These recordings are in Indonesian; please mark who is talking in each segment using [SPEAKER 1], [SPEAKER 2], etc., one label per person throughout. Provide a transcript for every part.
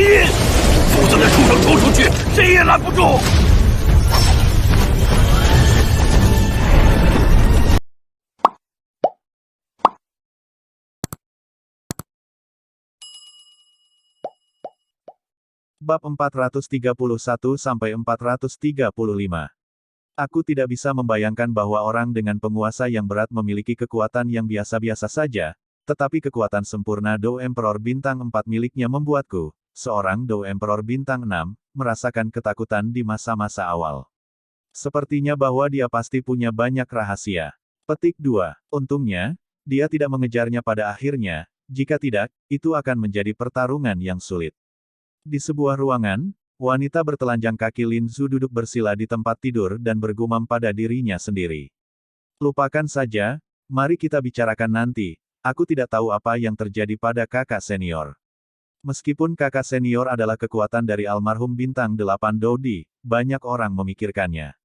[SPEAKER 1] 印，否则那畜生冲出去，谁也拦不住。
[SPEAKER 2] Bab 431-435. Aku tidak bisa membayangkan bahwa orang dengan penguasa yang berat memiliki kekuatan yang biasa-biasa saja, tetapi kekuatan sempurna Do Emperor Bintang 4 miliknya membuatku, seorang Do Emperor Bintang 6, merasakan ketakutan di masa-masa awal. Sepertinya bahwa dia pasti punya banyak rahasia. Petik 2. Untungnya, dia tidak mengejarnya pada akhirnya, jika tidak, itu akan menjadi pertarungan yang sulit. Di sebuah ruangan, wanita bertelanjang kaki Lin Zu duduk bersila di tempat tidur dan bergumam pada dirinya sendiri. Lupakan saja, mari kita bicarakan nanti, aku tidak tahu apa yang terjadi pada kakak senior. Meskipun kakak senior adalah kekuatan dari almarhum Bintang 8 Dodi, banyak orang memikirkannya.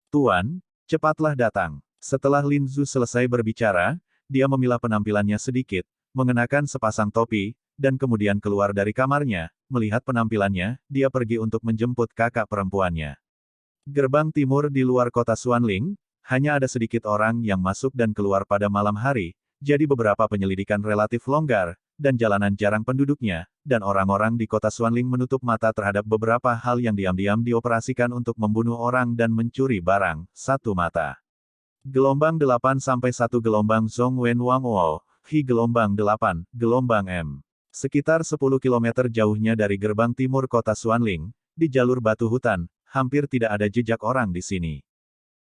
[SPEAKER 2] Tuan, cepatlah datang. Setelah Lin Zu selesai berbicara, dia memilah penampilannya sedikit, mengenakan sepasang topi, dan kemudian keluar dari kamarnya. Melihat penampilannya, dia pergi untuk menjemput kakak perempuannya. Gerbang timur di luar kota Xuanling, hanya ada sedikit orang yang masuk dan keluar pada malam hari, jadi beberapa penyelidikan relatif longgar, dan jalanan jarang penduduknya, dan orang-orang di kota Xuanling menutup mata terhadap beberapa hal yang diam-diam dioperasikan untuk membunuh orang dan mencuri barang. Satu mata. Gelombang 8 sampai 1 gelombang Zhong Wen Wang Wo, Hi gelombang 8, gelombang M. Sekitar 10 km jauhnya dari gerbang timur kota Xuanling, di jalur batu hutan, hampir tidak ada jejak orang di sini.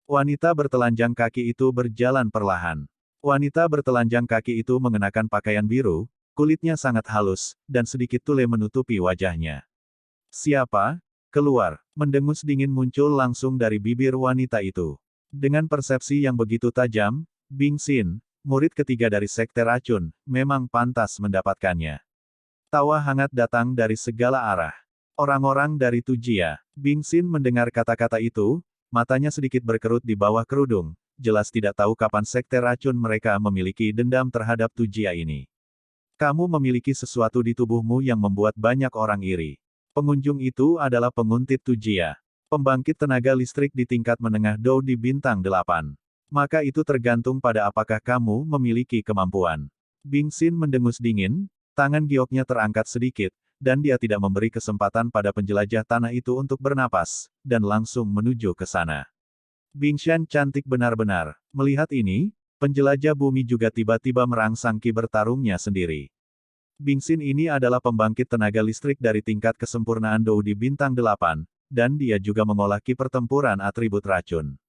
[SPEAKER 2] Wanita bertelanjang kaki itu berjalan perlahan. Wanita bertelanjang kaki itu mengenakan pakaian biru, kulitnya sangat halus, dan sedikit tule menutupi wajahnya. Siapa? Keluar. Mendengus dingin muncul langsung dari bibir wanita itu. Dengan persepsi yang begitu tajam, Bing Xin, murid ketiga dari Sekte Racun, memang pantas mendapatkannya. Tawa hangat datang dari segala arah. Orang-orang dari Tujia. Bing Xin mendengar kata-kata itu, matanya sedikit berkerut di bawah kerudung, jelas tidak tahu kapan Sekte Racun mereka memiliki dendam terhadap Tujia ini. Kamu memiliki sesuatu di tubuhmu yang membuat banyak orang iri. Pengunjung itu adalah penguntit Tujia. Pembangkit tenaga listrik di tingkat menengah Do di bintang 8. Maka itu tergantung pada apakah kamu memiliki kemampuan. Bing Xin mendengus dingin, tangan gioknya terangkat sedikit, dan dia tidak memberi kesempatan pada penjelajah tanah itu untuk bernapas, dan langsung menuju ke sana. Bing Shan cantik benar-benar. Melihat ini, penjelajah bumi juga tiba-tiba merangsangki bertarungnya sendiri. Bing Xin ini adalah pembangkit tenaga listrik dari tingkat kesempurnaan Dou di bintang 8, dan dia juga mengolah ki pertempuran atribut racun.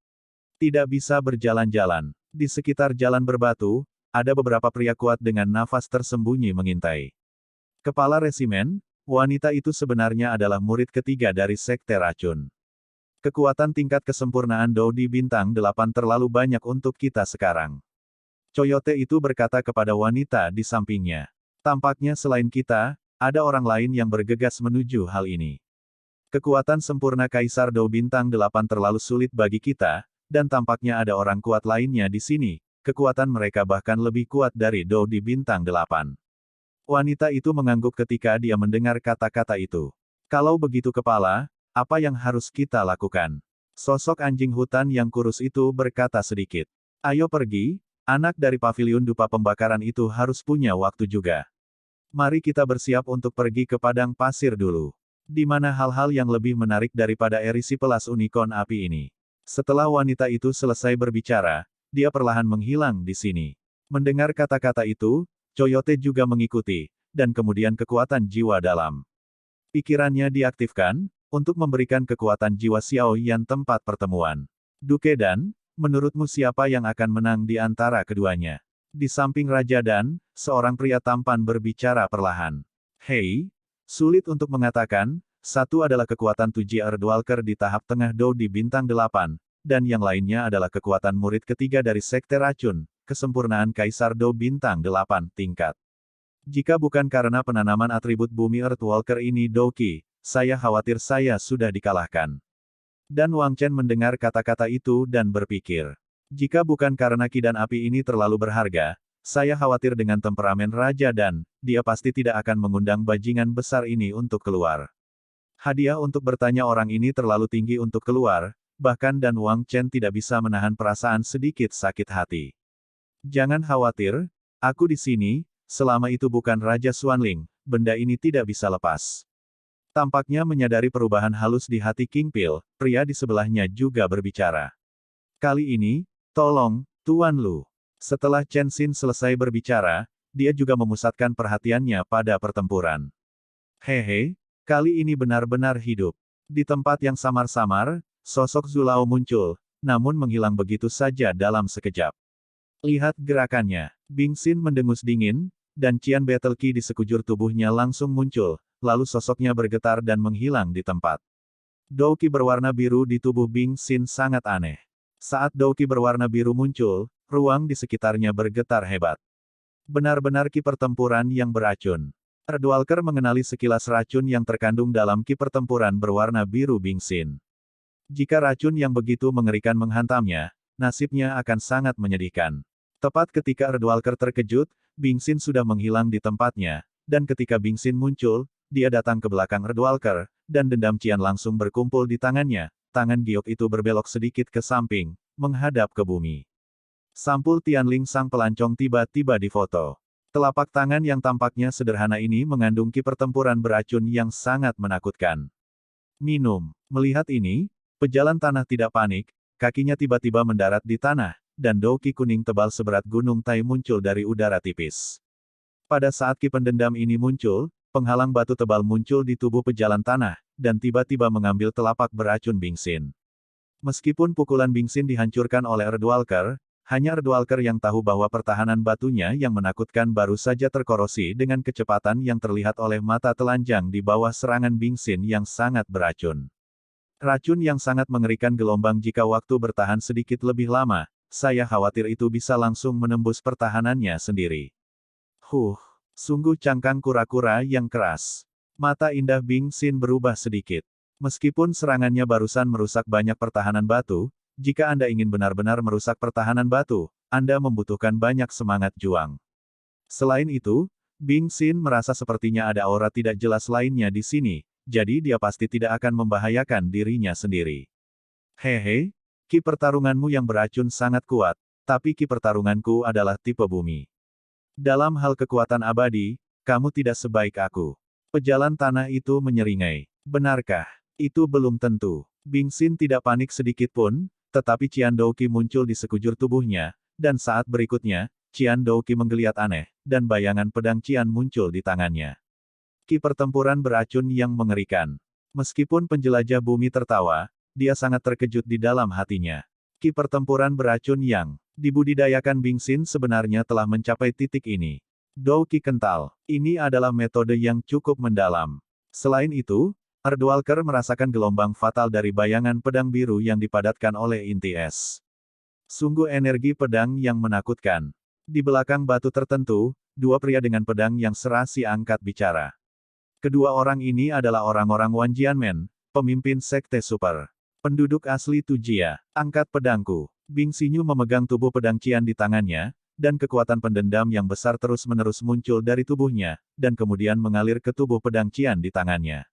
[SPEAKER 2] Tidak bisa berjalan-jalan. Di sekitar jalan berbatu, ada beberapa pria kuat dengan nafas tersembunyi mengintai. Kepala resimen, wanita itu sebenarnya adalah murid ketiga dari Sekte Racun. Kekuatan tingkat kesempurnaan Dou di bintang 8 terlalu banyak untuk kita sekarang. Coyote itu berkata kepada wanita di sampingnya. Tampaknya selain kita, ada orang lain yang bergegas menuju hal ini. Kekuatan sempurna Kaisar Dou bintang 8 terlalu sulit bagi kita, dan tampaknya ada orang kuat lainnya di sini. Kekuatan mereka bahkan lebih kuat dari Do di bintang 8. Wanita itu mengangguk ketika dia mendengar kata-kata itu. Kalau begitu kepala, apa yang harus kita lakukan? Sosok anjing hutan yang kurus itu berkata sedikit. Ayo pergi, anak dari paviliun dupa pembakaran itu harus punya waktu juga. Mari kita bersiap untuk pergi ke padang pasir dulu. Di mana hal-hal yang lebih menarik daripada erisi pelas unicorn api ini. Setelah wanita itu selesai berbicara, dia perlahan menghilang di sini. Mendengar kata-kata itu, Coyote juga mengikuti, dan kemudian kekuatan jiwa dalam pikirannya diaktifkan, untuk memberikan kekuatan jiwa Xiao Yan tempat pertemuan. Duke Dan, menurutmu siapa yang akan menang di antara keduanya? Di samping Raja Dan, seorang pria tampan berbicara perlahan. Hei, sulit untuk mengatakan, satu adalah kekuatan Tuji Erdwalker di tahap tengah Dou di bintang 8, dan yang lainnya adalah kekuatan murid ketiga dari Sekte Racun, kesempurnaan Kaisar Dou bintang 8 tingkat. Jika bukan karena penanaman atribut bumi Earthwalker ini Douki, saya khawatir saya sudah dikalahkan. Dan Wang Chen mendengar kata-kata itu dan berpikir. Jika bukan karena ki dan api ini terlalu berharga, Saya khawatir dengan temperamen raja dan, dia pasti tidak akan mengundang bajingan besar ini untuk keluar. Hadiah untuk bertanya orang ini terlalu tinggi untuk keluar, bahkan dan Wang Chen tidak bisa menahan perasaan sedikit sakit hati. Jangan khawatir, aku di sini, selama itu bukan Raja Xuanling, benda ini tidak bisa lepas. Tampaknya menyadari perubahan halus di hati King Pil, pria di sebelahnya juga berbicara. Kali ini, tolong, Tuan Lu. Setelah Chen Xin selesai berbicara, dia juga memusatkan perhatiannya pada pertempuran. Hehe, kali ini benar-benar hidup. Di tempat yang samar-samar, sosok Zulao muncul, namun menghilang begitu saja dalam sekejap. Lihat gerakannya. Bing Xin mendengus dingin, dan Qian Battle Qi di sekujur tubuhnya langsung muncul, lalu sosoknya bergetar dan menghilang di tempat. Douqi berwarna biru di tubuh Bing Xin sangat aneh. Saat Douqi berwarna biru muncul, ruang di sekitarnya bergetar hebat. Benar-benar ki pertempuran yang beracun. Erdwalker mengenali sekilas racun yang terkandung dalam ki pertempuran berwarna biru Bing Xin. Jika racun yang begitu mengerikan menghantamnya, nasibnya akan sangat menyedihkan. Tepat ketika Erdwalker terkejut, Bing Xin sudah menghilang di tempatnya, dan ketika Bing Xin muncul, dia datang ke belakang Erdwalker, dan dendam Qian langsung berkumpul di tangannya, tangan giok itu berbelok sedikit ke samping, menghadap ke bumi. Sampul Tianling sang pelancong tiba-tiba difoto. Telapak tangan yang tampaknya sederhana ini mengandung ki pertempuran beracun yang sangat menakutkan. Minum. Melihat ini, pejalan tanah tidak panik, kakinya tiba-tiba mendarat di tanah, dan douqi kuning tebal seberat gunung Tai muncul dari udara tipis. Pada saat ki pendendam ini muncul, penghalang batu tebal muncul di tubuh pejalan tanah, dan tiba-tiba mengambil telapak beracun Bing Xin. Meskipun pukulan Bing Xin dihancurkan oleh Erdwalker, hanya Erdwalker yang tahu bahwa pertahanan batunya yang menakutkan baru saja terkorosi dengan kecepatan yang terlihat oleh mata telanjang di bawah serangan Bing Xin yang sangat beracun. Racun yang sangat mengerikan gelombang jika waktu bertahan sedikit lebih lama, saya khawatir itu bisa langsung menembus pertahanannya sendiri. Sungguh cangkang kura-kura yang keras. Mata indah Bing Xin berubah sedikit. Meskipun serangannya barusan merusak banyak pertahanan batu, jika Anda ingin benar-benar merusak pertahanan batu, Anda membutuhkan banyak semangat juang. Selain itu, Bing Xin merasa sepertinya ada aura tidak jelas lainnya di sini, jadi dia pasti tidak akan membahayakan dirinya sendiri. Hehe, ki pertarunganmu yang beracun sangat kuat, tapi ki pertarunganku adalah tipe bumi. Dalam hal kekuatan abadi, kamu tidak sebaik aku. Pejalan tanah itu menyeringai. Benarkah? Itu belum tentu. Bing Xin tidak panik sedikit pun, tetapi Qian Douqi muncul di sekujur tubuhnya, dan saat berikutnya, Qian Douqi menggeliat aneh, dan bayangan pedang Qian muncul di tangannya. Ki pertempuran beracun yang mengerikan. Meskipun penjelajah bumi tertawa, dia sangat terkejut di dalam hatinya. Ki pertempuran beracun yang dibudidayakan Bing Xin sebenarnya telah mencapai titik ini. Douqi kental. Ini adalah metode yang cukup mendalam. Selain itu, Erdwalker merasakan gelombang fatal dari bayangan pedang biru yang dipadatkan oleh inti es. Sungguh energi pedang yang menakutkan. Di belakang batu tertentu, dua pria dengan pedang yang serasi angkat bicara. Kedua orang ini adalah orang-orang Wan Jianmen, pemimpin sekte super. Penduduk asli Tujia, angkat pedangku. Bing Xinyu memegang tubuh pedang Qian di tangannya, dan kekuatan pendendam yang besar terus-menerus muncul dari tubuhnya, dan kemudian mengalir ke tubuh pedang Qian di tangannya.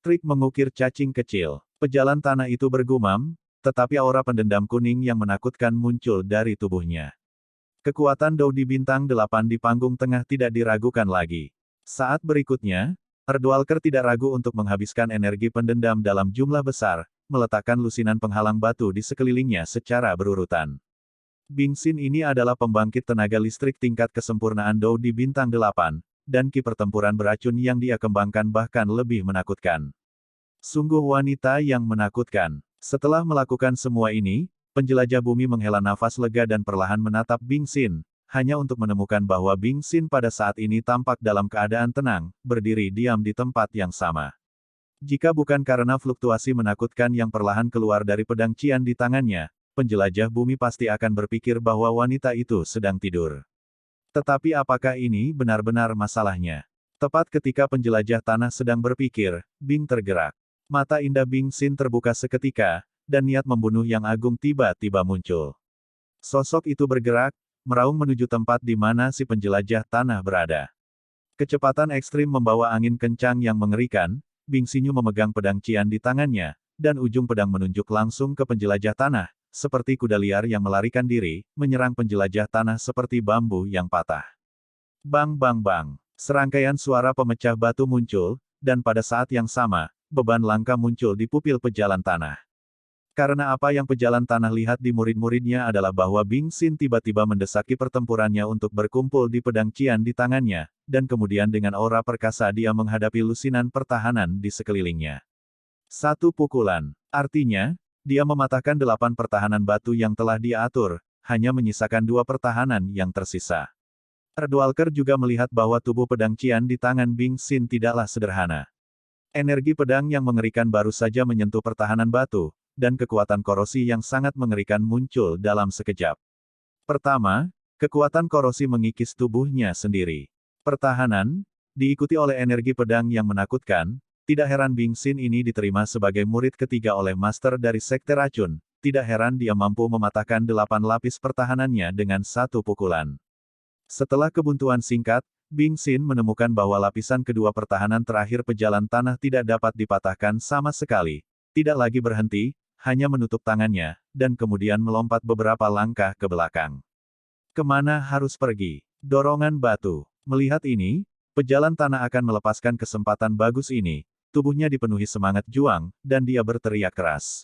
[SPEAKER 2] Trik mengukir cacing kecil. Pejalan tanah itu bergumam, tetapi aura pendendam kuning yang menakutkan muncul dari tubuhnya. Kekuatan Dou di bintang 8 di panggung tengah tidak diragukan lagi. Saat berikutnya, Erdwalker tidak ragu untuk menghabiskan energi pendendam dalam jumlah besar, meletakkan lusinan penghalang batu di sekelilingnya secara berurutan. Bing Xin ini adalah pembangkit tenaga listrik tingkat kesempurnaan Dou di bintang 8, dan ki pertempuran beracun yang dia kembangkan bahkan lebih menakutkan. Sungguh wanita yang menakutkan. Setelah melakukan semua ini, penjelajah bumi menghela nafas lega dan perlahan menatap Bing Xin, hanya untuk menemukan bahwa Bing Xin pada saat ini tampak dalam keadaan tenang, berdiri diam di tempat yang sama. Jika bukan karena fluktuasi menakutkan yang perlahan keluar dari pedang Qian di tangannya, penjelajah bumi pasti akan berpikir bahwa wanita itu sedang tidur. Tetapi apakah ini benar-benar masalahnya? Tepat ketika penjelajah tanah sedang berpikir, Bing tergerak. Mata indah Bing Xin terbuka seketika, dan niat membunuh yang agung tiba-tiba muncul. Sosok itu bergerak, meraung menuju tempat di mana si penjelajah tanah berada. Kecepatan ekstrim membawa angin kencang yang mengerikan, Bing Xinyu memegang pedang Qian di tangannya, dan ujung pedang menunjuk langsung ke penjelajah tanah, seperti kuda liar yang melarikan diri, menyerang penjelajah tanah seperti bambu yang patah. Bang bang bang. Serangkaian suara pemecah batu muncul, dan pada saat yang sama, beban langka muncul di pupil pejalan tanah. Karena apa yang pejalan tanah lihat di murid-muridnya adalah bahwa Bing Xin tiba-tiba mendesaki pertempurannya untuk berkumpul di pedang Qian di tangannya, dan kemudian dengan aura perkasa dia menghadapi lusinan pertahanan di sekelilingnya. Satu pukulan. Artinya, dia mematahkan 8 pertahanan batu yang telah dia atur, hanya menyisakan 2 pertahanan yang tersisa. Erdwalker juga melihat bahwa tubuh pedang Qian di tangan Bing Xin tidaklah sederhana. Energi pedang yang mengerikan baru saja menyentuh pertahanan batu, dan kekuatan korosi yang sangat mengerikan muncul dalam sekejap. Pertama, kekuatan korosi mengikis tubuhnya sendiri. Pertahanan, diikuti oleh energi pedang yang menakutkan, tidak heran Bing Xin ini diterima sebagai murid ketiga oleh master dari Sekte Racun, tidak heran dia mampu mematahkan 8 lapis pertahanannya dengan satu pukulan. Setelah kebuntuan singkat, Bing Xin menemukan bahwa lapisan kedua pertahanan terakhir pejalan tanah tidak dapat dipatahkan sama sekali, tidak lagi berhenti, hanya menutup tangannya, dan kemudian melompat beberapa langkah ke belakang. Kemana harus pergi? Dorongan batu. Melihat ini, pejalan tanah akan melepaskan kesempatan bagus ini, tubuhnya dipenuhi semangat juang, dan dia berteriak keras.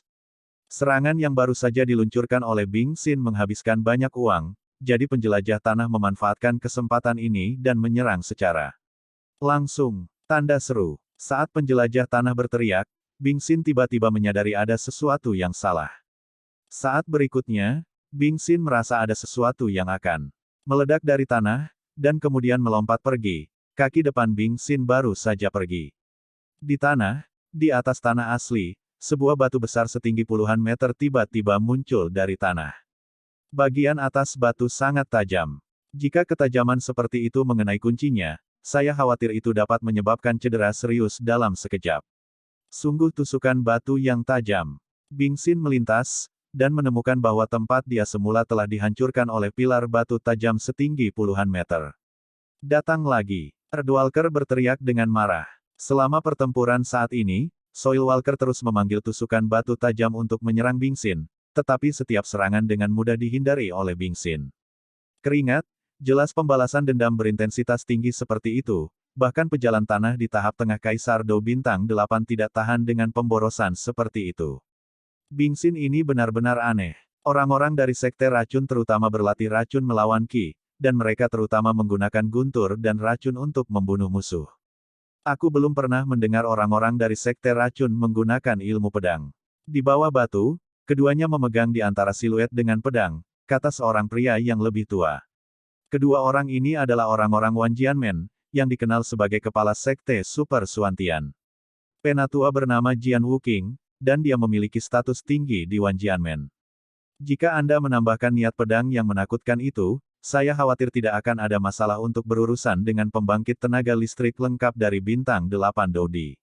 [SPEAKER 2] Serangan yang baru saja diluncurkan oleh Bing Xin menghabiskan banyak uang, jadi penjelajah tanah memanfaatkan kesempatan ini dan menyerang secara langsung. Tanda seru. Saat penjelajah tanah berteriak, Bing Xin tiba-tiba menyadari ada sesuatu yang salah. Saat berikutnya, Bing Xin merasa ada sesuatu yang akan meledak dari tanah, dan kemudian melompat pergi. Kaki depan Bing Xin baru saja pergi. Di tanah, di atas tanah asli, sebuah batu besar setinggi puluhan meter tiba-tiba muncul dari tanah. Bagian atas batu sangat tajam. Jika ketajaman seperti itu mengenai kuncinya, saya khawatir itu dapat menyebabkan cedera serius dalam sekejap. Sungguh tusukan batu yang tajam. Bing Xin melintas, dan menemukan bahwa tempat dia semula telah dihancurkan oleh pilar batu tajam setinggi puluhan meter. Datang lagi. Erdwalker berteriak dengan marah. Selama pertempuran saat ini, Soilwalker terus memanggil tusukan batu tajam untuk menyerang Bing Xin, tetapi setiap serangan dengan mudah dihindari oleh Bing Xin. Keringat, jelas pembalasan dendam berintensitas tinggi seperti itu, bahkan pejalan tanah di tahap tengah Kaisar Dou Bintang 8 tidak tahan dengan pemborosan seperti itu. Bing Xin ini benar-benar aneh. Orang-orang dari Sekte Racun terutama berlatih racun melawan Qi, dan mereka terutama menggunakan guntur dan racun untuk membunuh musuh. Aku belum pernah mendengar orang-orang dari Sekte Racun menggunakan ilmu pedang. Di bawah batu, keduanya memegang di antara siluet dengan pedang, kata seorang pria yang lebih tua. Kedua orang ini adalah orang-orang Wan Jianmen, yang dikenal sebagai kepala Sekte Super Suantian. Penatua bernama Jian Wuqing, dan dia memiliki status tinggi di Wan Jianmen. Jika Anda menambahkan niat pedang yang menakutkan itu, saya khawatir tidak akan ada masalah untuk berurusan dengan pembangkit tenaga listrik lengkap dari Bintang 8 Dodi.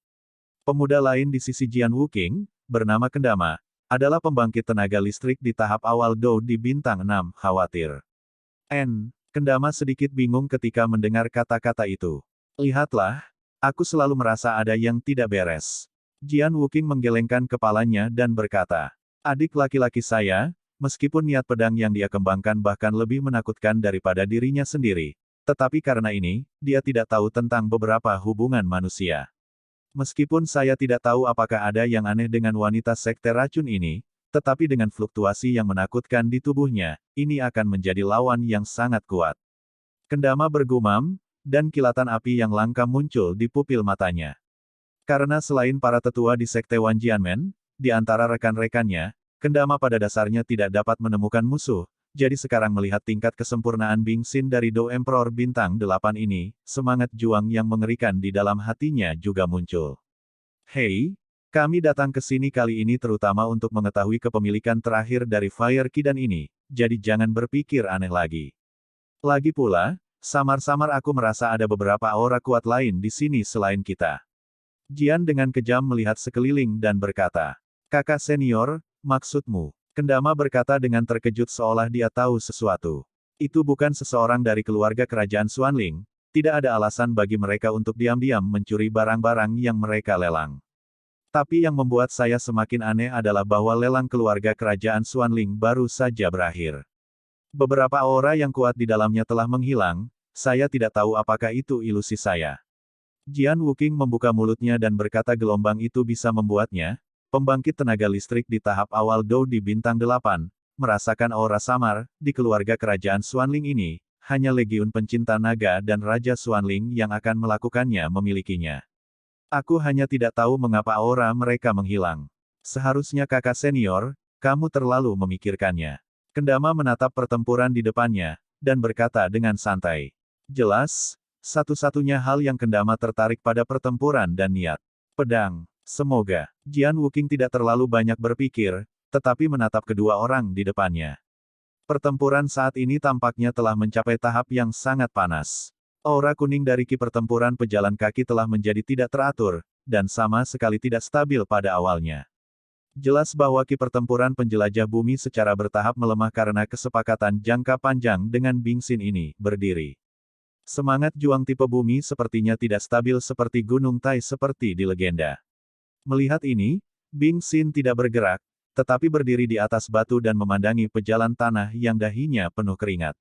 [SPEAKER 2] Pemuda lain di sisi Jian Wuqing, bernama Kendama, adalah pembangkit tenaga listrik di tahap awal Dou di Bintang 6, khawatir. Kendama sedikit bingung ketika mendengar kata-kata itu. Lihatlah, aku selalu merasa ada yang tidak beres. Jian Wuqing menggelengkan kepalanya dan berkata, adik laki-laki saya, meskipun niat pedang yang dia kembangkan bahkan lebih menakutkan daripada dirinya sendiri, tetapi karena ini, dia tidak tahu tentang beberapa hubungan manusia. Meskipun saya tidak tahu apakah ada yang aneh dengan wanita Sekte Racun ini, tetapi dengan fluktuasi yang menakutkan di tubuhnya, ini akan menjadi lawan yang sangat kuat. Kendama bergumam, dan kilatan api yang langka muncul di pupil matanya. Karena selain para tetua di Sekte Wan Jianmen, di antara rekan-rekannya, Kendama pada dasarnya tidak dapat menemukan musuh, jadi sekarang melihat tingkat kesempurnaan Bing Xin dari Dou Emperor Bintang 8 ini, semangat juang yang mengerikan di dalam hatinya juga muncul. Hei, kami datang ke sini kali ini terutama untuk mengetahui kepemilikan terakhir dari Fire Kidan ini, jadi jangan berpikir aneh lagi. Lagi pula, samar-samar aku merasa ada beberapa aura kuat lain di sini selain kita. Jian dengan kejam melihat sekeliling dan berkata, kakak senior, maksudmu? Kendama berkata dengan terkejut seolah dia tahu sesuatu. Itu bukan seseorang dari keluarga kerajaan Xuanling, tidak ada alasan bagi mereka untuk diam-diam mencuri barang-barang yang mereka lelang. Tapi yang membuat saya semakin aneh adalah bahwa lelang keluarga kerajaan Xuanling baru saja berakhir. Beberapa aura yang kuat di dalamnya telah menghilang, saya tidak tahu apakah itu ilusi saya. Jian Wuqing membuka mulutnya dan berkata gelombang itu bisa membuatnya, pembangkit tenaga listrik di tahap awal Dou di bintang 8, merasakan aura samar, di keluarga kerajaan Xuanling ini, hanya legiun pencinta naga dan Raja Xuanling yang akan melakukannya memilikinya. Aku hanya tidak tahu mengapa aura mereka menghilang. Seharusnya kakak senior, kamu terlalu memikirkannya. Kendama menatap pertempuran di depannya, dan berkata dengan santai. Jelas, satu-satunya hal yang Kendama tertarik pada pertempuran dan niat. Pedang. Semoga. Jian Wuqing tidak terlalu banyak berpikir, tetapi menatap kedua orang di depannya. Pertempuran saat ini tampaknya telah mencapai tahap yang sangat panas. Aura kuning dari ki pertempuran pejalan kaki telah menjadi tidak teratur, dan sama sekali tidak stabil pada awalnya. Jelas bahwa ki pertempuran penjelajah bumi secara bertahap melemah karena kesepakatan jangka panjang dengan Bing Xin ini berdiri. Semangat juang tipe bumi sepertinya tidak stabil seperti Gunung Tai seperti di legenda. Melihat ini, Bing Xin tidak bergerak, tetapi berdiri di atas batu dan memandangi pejalan tanah yang dahinya penuh keringat.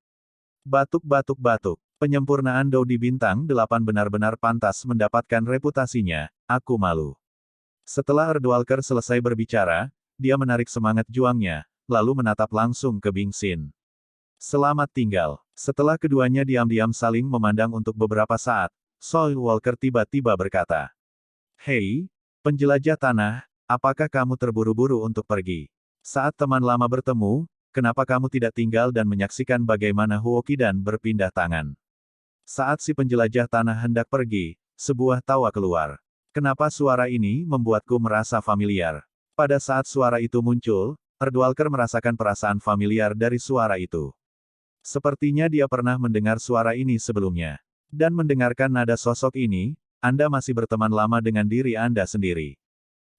[SPEAKER 2] Batuk-batuk-batuk. Penyempurnaan Dou di bintang 8 benar-benar pantas mendapatkan reputasinya, aku malu. Setelah Erdwalker selesai berbicara, dia menarik semangat juangnya, lalu menatap langsung ke Bing Xin. Selamat tinggal. Setelah keduanya diam-diam saling memandang untuk beberapa saat, Soil Walker tiba-tiba berkata. Hei, penjelajah tanah, apakah kamu terburu-buru untuk pergi? Saat teman lama bertemu, kenapa kamu tidak tinggal dan menyaksikan bagaimana Huoqidan berpindah tangan? Saat si penjelajah tanah hendak pergi, sebuah tawa keluar. Kenapa suara ini membuatku merasa familiar? Pada saat suara itu muncul, Erdwalker merasakan perasaan familiar dari suara itu. Sepertinya dia pernah mendengar suara ini sebelumnya. Dan mendengarkan nada sosok ini, Anda masih berteman lama dengan diri Anda sendiri.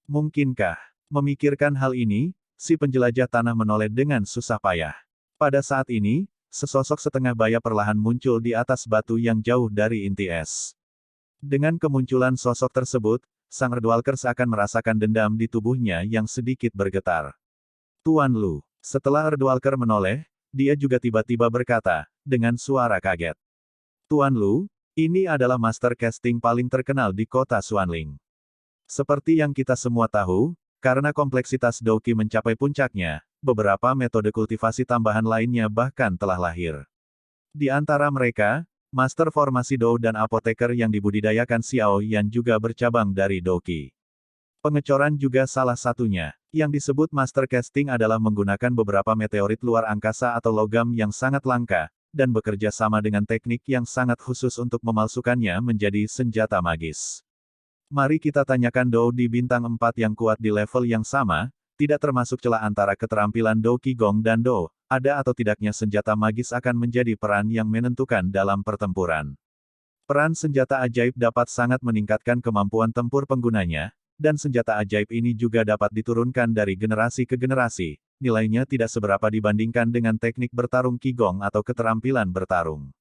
[SPEAKER 2] Mungkinkah? Memikirkan hal ini, si penjelajah tanah menoleh dengan susah payah. Pada saat ini, sesosok setengah baya perlahan muncul di atas batu yang jauh dari inti es. Dengan kemunculan sosok tersebut, Sang Erdwalker seakan merasakan dendam di tubuhnya yang sedikit bergetar. Tuan Lu. Setelah Erdwalker menoleh, dia juga tiba-tiba berkata, dengan suara kaget. Tuan Lu, ini adalah master casting paling terkenal di kota Xuanling. Seperti yang kita semua tahu, karena kompleksitas Douqi mencapai puncaknya, beberapa metode kultivasi tambahan lainnya bahkan telah lahir. Di antara mereka, master formasi Dou dan apoteker yang dibudidayakan Xiao Yan juga bercabang dari Douqi. Pengecoran juga salah satunya. Yang disebut master casting adalah menggunakan beberapa meteorit luar angkasa atau logam yang sangat langka, dan bekerja sama dengan teknik yang sangat khusus untuk memalsukannya menjadi senjata magis. Mari kita tanyakan Dou di bintang 4 yang kuat di level yang sama, tidak termasuk celah antara keterampilan Dou Qigong dan Dou, ada atau tidaknya senjata magis akan menjadi peran yang menentukan dalam pertempuran. Peran senjata ajaib dapat sangat meningkatkan kemampuan tempur penggunanya, dan senjata ajaib ini juga dapat diturunkan dari generasi ke generasi, nilainya tidak seberapa dibandingkan dengan teknik bertarung Qigong atau keterampilan bertarung.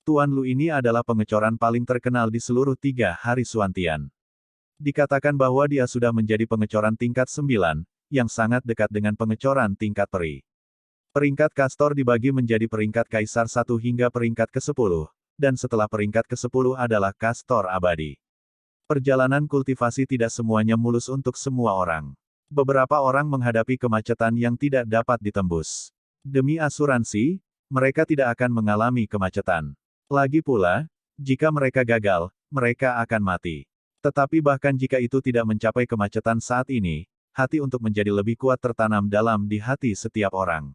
[SPEAKER 2] Tuan Lu ini adalah pengecoran paling terkenal di seluruh 3 hari Suantian. Dikatakan bahwa dia sudah menjadi pengecoran tingkat 9, yang sangat dekat dengan pengecoran tingkat peri. Peringkat Kastor dibagi menjadi peringkat Kaisar 1 hingga peringkat ke-10, dan setelah peringkat ke-10 adalah Kastor abadi. Perjalanan kultivasi tidak semuanya mulus untuk semua orang. Beberapa orang menghadapi kemacetan yang tidak dapat ditembus. Demi asuransi, mereka tidak akan mengalami kemacetan. Lagi pula, jika mereka gagal, mereka akan mati. Tetapi bahkan jika itu tidak mencapai kemacetan saat ini, hati untuk menjadi lebih kuat tertanam dalam di hati setiap orang.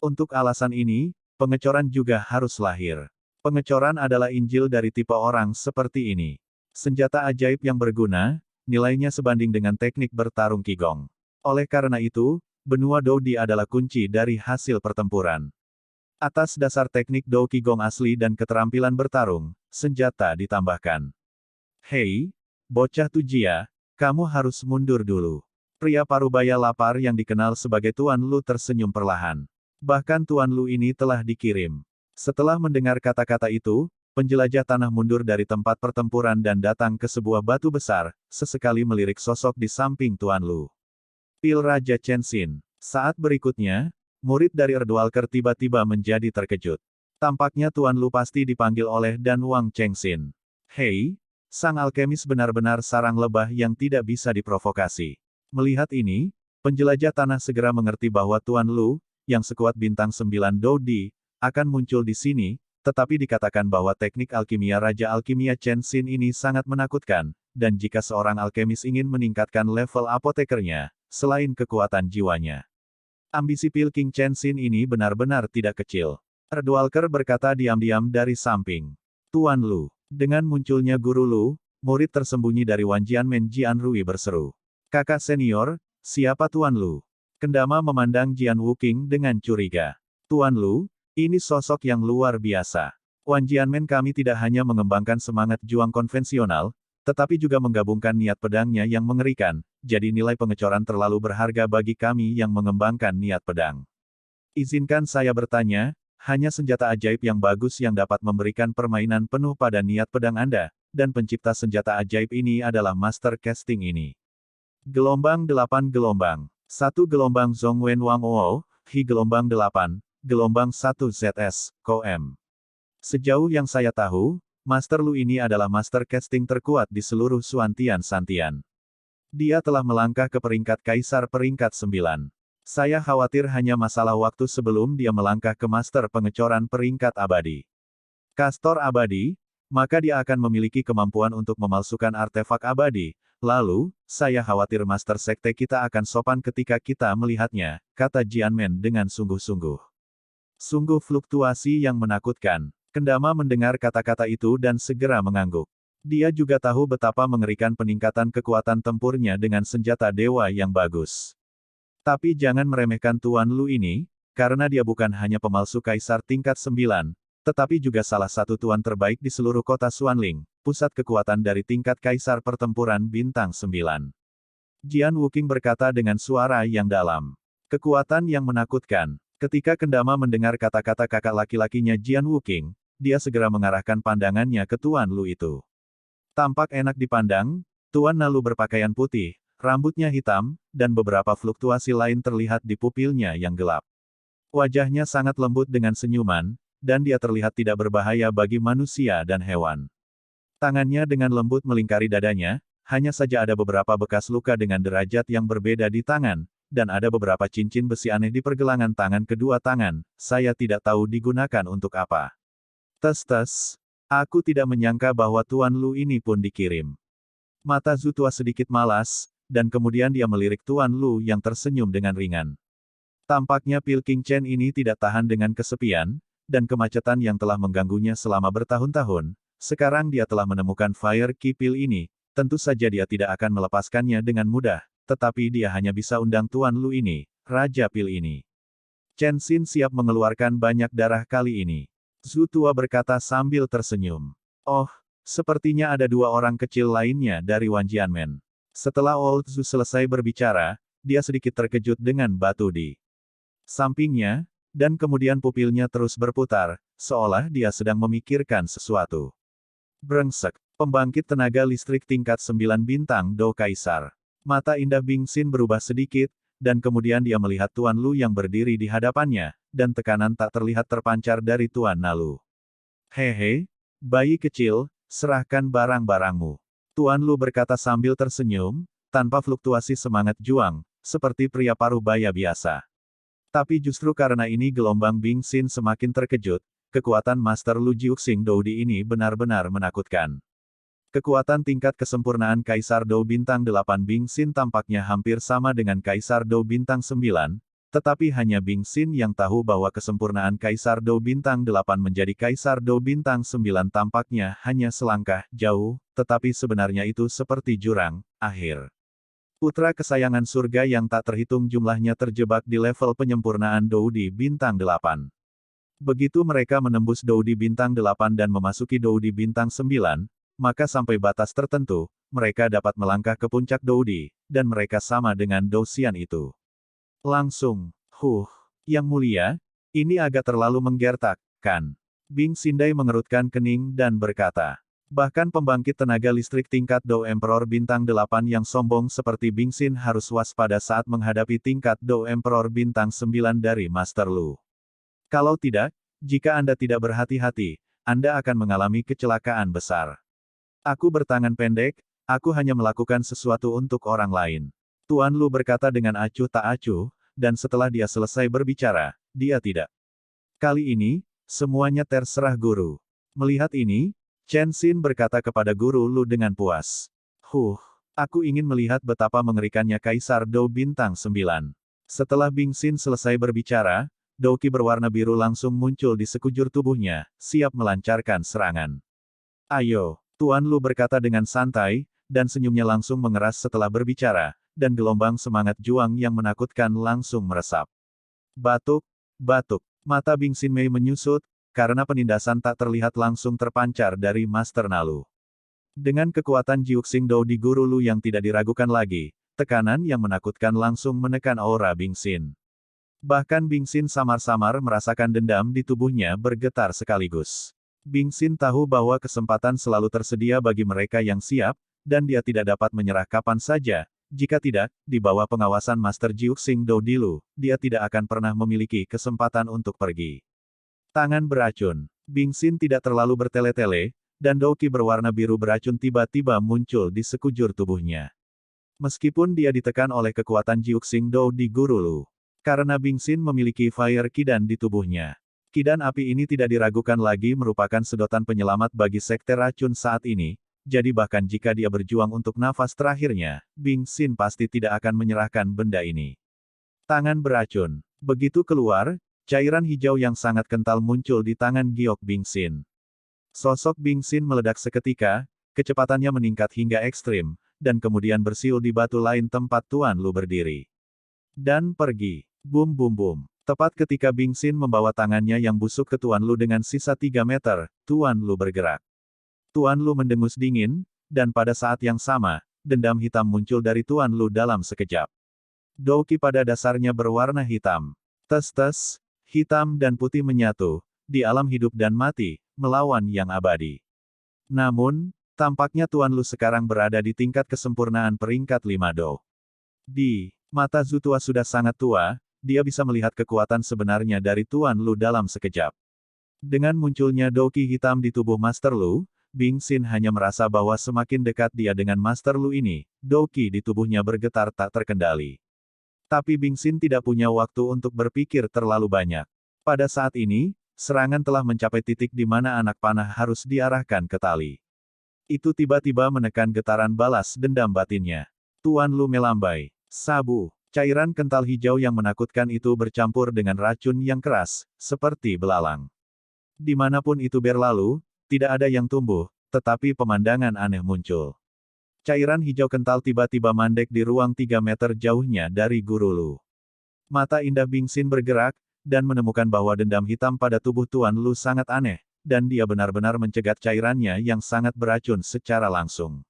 [SPEAKER 2] Untuk alasan ini, pengecoran juga harus lahir. Pengecoran adalah Injil dari tipe orang seperti ini. Senjata ajaib yang berguna, nilainya sebanding dengan teknik bertarung Qigong. Oleh karena itu, benua Dou Di adalah kunci dari hasil pertempuran. Atas dasar teknik Dou Qigong asli dan keterampilan bertarung, senjata ditambahkan. Hei, bocah Tujia, kamu harus mundur dulu. Pria parubaya lapar yang dikenal sebagai Tuan Lu tersenyum perlahan. Bahkan Tuan Lu ini telah dikirim. Setelah mendengar kata-kata itu, penjelajah tanah mundur dari tempat pertempuran dan datang ke sebuah batu besar, sesekali melirik sosok di samping Tuan Lu. Pil Raja Chenxin. Saat berikutnya, murid dari Erdwalker tiba-tiba menjadi terkejut. Tampaknya Tuan Lu pasti dipanggil oleh Dan Wang Chengxin. Hei, sang alkemis benar-benar sarang lebah yang tidak bisa diprovokasi. Melihat ini, penjelajah tanah segera mengerti bahwa Tuan Lu, yang sekuat bintang 9 Doudi, akan muncul di sini, tetapi dikatakan bahwa teknik alkimia Raja Alkimia Chengxin ini sangat menakutkan, dan jika seorang alkemis ingin meningkatkan level apotekernya, selain kekuatan jiwanya. Ambisi Pil King Chengxin ini benar-benar tidak kecil. Erdwalker berkata diam-diam dari samping. Tuan Lu. Dengan munculnya Guru Lu, murid tersembunyi dari Wan Jianmen Jian Rui berseru. Kakak senior, siapa Tuan Lu? Kendama memandang Jian Wuking dengan curiga. Tuan Lu, ini sosok yang luar biasa. Wan Jianmen kami tidak hanya mengembangkan semangat juang konvensional, tetapi juga menggabungkan niat pedangnya yang mengerikan, jadi nilai pengecoran terlalu berharga bagi kami yang mengembangkan niat pedang. Izinkan saya bertanya, hanya senjata ajaib yang bagus yang dapat memberikan permainan penuh pada niat pedang Anda, dan pencipta senjata ajaib ini adalah Master Casting ini. Gelombang 8 gelombang. 1 gelombang Zhongwen Wang Ou, Hi gelombang 8, gelombang 1 ZS, Kom. Sejauh yang saya tahu, Master Lu ini adalah Master Casting terkuat di seluruh Suantian Santian. Dia telah melangkah ke peringkat Kaisar peringkat 9. Saya khawatir hanya masalah waktu sebelum dia melangkah ke Master Pengecoran peringkat abadi. Kastor abadi, maka dia akan memiliki kemampuan untuk memalsukan artefak abadi. Lalu, saya khawatir Master Sekte kita akan sopan ketika kita melihatnya, kata Jianmen dengan sungguh-sungguh. Sungguh fluktuasi yang menakutkan. Kendama mendengar kata-kata itu dan segera mengangguk. Dia juga tahu betapa mengerikan peningkatan kekuatan tempurnya dengan senjata dewa yang bagus. Tapi jangan meremehkan Tuan Lu ini, karena dia bukan hanya pemalsu kaisar tingkat 9, tetapi juga salah satu tuan terbaik di seluruh kota Xuanling, pusat kekuatan dari tingkat kaisar pertempuran bintang 9. Jian Wuking berkata dengan suara yang dalam. Kekuatan yang menakutkan. Ketika Kendama mendengar kata-kata kakak laki-lakinya Jian Wuking, dia segera mengarahkan pandangannya ke Tuan Lu itu. Tampak enak dipandang, Tuan Lu berpakaian putih, rambutnya hitam, dan beberapa fluktuasi lain terlihat di pupilnya yang gelap. Wajahnya sangat lembut dengan senyuman, dan dia terlihat tidak berbahaya bagi manusia dan hewan. Tangannya dengan lembut melingkari dadanya, hanya saja ada beberapa bekas luka dengan derajat yang berbeda di tangan, dan ada beberapa cincin besi aneh di pergelangan tangan kedua tangan, saya tidak tahu digunakan untuk apa. Tes-tes, aku tidak menyangka bahwa Tuan Lu ini pun dikirim. Mata Zhu Tua sedikit malas, dan kemudian dia melirik Tuan Lu yang tersenyum dengan ringan. Tampaknya Pil King Chen ini tidak tahan dengan kesepian, dan kemacetan yang telah mengganggunya selama bertahun-tahun. Sekarang dia telah menemukan Fire Key Pil ini, tentu saja dia tidak akan melepaskannya dengan mudah, tetapi dia hanya bisa undang Tuan Lu ini, Raja Pil ini. Chen Xin siap mengeluarkan banyak darah kali ini. Zhu Tua berkata sambil tersenyum. Oh, sepertinya ada 2 orang kecil lainnya dari Wan Jianmen. Setelah Old Zhu selesai berbicara, dia sedikit terkejut dengan batu di sampingnya, dan kemudian pupilnya terus berputar, seolah dia sedang memikirkan sesuatu. Brengsek, pembangkit tenaga listrik tingkat 9 bintang Do Kaisar. Mata indah Bing Xin berubah sedikit, dan kemudian dia melihat Tuan Lu yang berdiri di hadapannya, dan tekanan tak terlihat terpancar dari Tuan Nalu. Hehe, bayi kecil, serahkan barang-barangmu. Tuan Lu berkata sambil tersenyum, tanpa fluktuasi semangat juang, seperti pria paruh baya biasa. Tapi justru karena ini gelombang Bing Xin semakin terkejut, kekuatan Master Lu Jiuxing Doudi ini benar-benar menakutkan. Kekuatan tingkat kesempurnaan Kaisar Dou Bintang 8 Bing Xin tampaknya hampir sama dengan Kaisar Dou Bintang 9, tetapi hanya Bing Xin yang tahu bahwa kesempurnaan Kaisar Dou Bintang 8 menjadi Kaisar Dou Bintang 9 tampaknya hanya selangkah jauh, tetapi sebenarnya itu seperti jurang akhir. Putra kesayangan surga yang tak terhitung jumlahnya terjebak di level penyempurnaan Doudi Bintang 8. Begitu mereka menembus Doudi Bintang 8 dan memasuki Doudi Bintang 9, maka sampai batas tertentu, mereka dapat melangkah ke puncak Doudi, dan mereka sama dengan Dousian itu. Langsung, yang mulia, Ini agak terlalu menggertak, kan? Bing Xindai mengerutkan kening dan berkata. Bahkan pembangkit tenaga listrik tingkat Do Emperor Bintang 8 yang sombong seperti Bing Xin harus waspada saat menghadapi tingkat Do Emperor Bintang 9 dari Master Lu. Kalau tidak, jika Anda tidak berhati-hati, Anda akan mengalami kecelakaan besar. Aku bertangan pendek, aku hanya melakukan sesuatu untuk orang lain. Tuan Lu berkata dengan acuh tak acuh, dan setelah dia selesai berbicara, dia tidak. Kali ini, semuanya terserah guru. Melihat ini, Chen Xin berkata kepada guru Lu dengan puas. Aku ingin melihat betapa mengerikannya Kaisar Dou Bintang 9. Setelah Bing Xin selesai berbicara, Douki berwarna biru langsung muncul di sekujur tubuhnya, siap melancarkan serangan. Ayo, Tuan Lu berkata dengan santai, dan senyumnya langsung mengeras setelah berbicara, dan gelombang semangat juang yang menakutkan langsung meresap. Batuk, batuk, mata Bing Xin Mei menyusut, karena penindasan tak terlihat langsung terpancar dari Master Nalu. Dengan kekuatan Jiuxing Dou di guru Lu yang tidak diragukan lagi, tekanan yang menakutkan langsung menekan aura Bing Xin. Bahkan Bing Xin samar-samar merasakan dendam di tubuhnya bergetar sekaligus. Bing Xin tahu bahwa kesempatan selalu tersedia bagi mereka yang siap, dan dia tidak dapat menyerah kapan saja. Jika tidak, di bawah pengawasan Master Jiuxing Dou di Lu, dia tidak akan pernah memiliki kesempatan untuk pergi. Tangan beracun. Bing Xin tidak terlalu bertele-tele, dan Douki berwarna biru beracun tiba-tiba muncul di sekujur tubuhnya. Meskipun dia ditekan oleh kekuatan Jiuxing Dou di guru Lu. Karena Bing Xin memiliki Fire Kidan di tubuhnya. Kidan api ini tidak diragukan lagi merupakan sedotan penyelamat bagi sekte racun saat ini, jadi bahkan jika dia berjuang untuk nafas terakhirnya, Bing Xin pasti tidak akan menyerahkan benda ini. Tangan beracun. Begitu keluar, cairan hijau yang sangat kental muncul di tangan giok Bing Xin. Sosok Bing Xin meledak seketika, kecepatannya meningkat hingga ekstrim, dan kemudian bersiul di batu lain tempat Tuan Lu berdiri. Dan pergi. Bum bum bum. Tepat ketika Bing Xin membawa tangannya yang busuk ke Tuan Lu dengan sisa 3 meter, Tuan Lu bergerak. Tuan Lu mendengus dingin, dan pada saat yang sama, dendam hitam muncul dari Tuan Lu dalam sekejap. Douki pada dasarnya berwarna hitam. Tes-tes, hitam dan putih menyatu, di alam hidup dan mati, melawan yang abadi. Namun, tampaknya Tuan Lu sekarang berada di tingkat kesempurnaan peringkat 5 Do. Di mata Zutua sudah sangat tua, dia bisa melihat kekuatan sebenarnya dari Tuan Lu dalam sekejap. Dengan munculnya Douki hitam di tubuh Master Lu, Bing Xin hanya merasa bahwa semakin dekat dia dengan Master Lu ini, Douki di tubuhnya bergetar tak terkendali. Tapi Bing Xin tidak punya waktu untuk berpikir terlalu banyak. Pada saat ini, serangan telah mencapai titik di mana anak panah harus diarahkan ke tali. Itu tiba-tiba menekan getaran balas dendam batinnya. Tuan Lu melambai. Sabu. Cairan kental hijau yang menakutkan itu bercampur dengan racun yang keras, seperti belalang. Dimanapun itu berlalu, tidak ada yang tumbuh, tetapi pemandangan aneh muncul. Cairan hijau kental tiba-tiba mandek di ruang 3 meter jauhnya dari guru Lu. Mata indah Bing Xin bergerak, dan menemukan bahwa dendam hitam pada tubuh Tuan Lu sangat aneh, dan dia benar-benar mencegat cairannya yang sangat beracun secara langsung.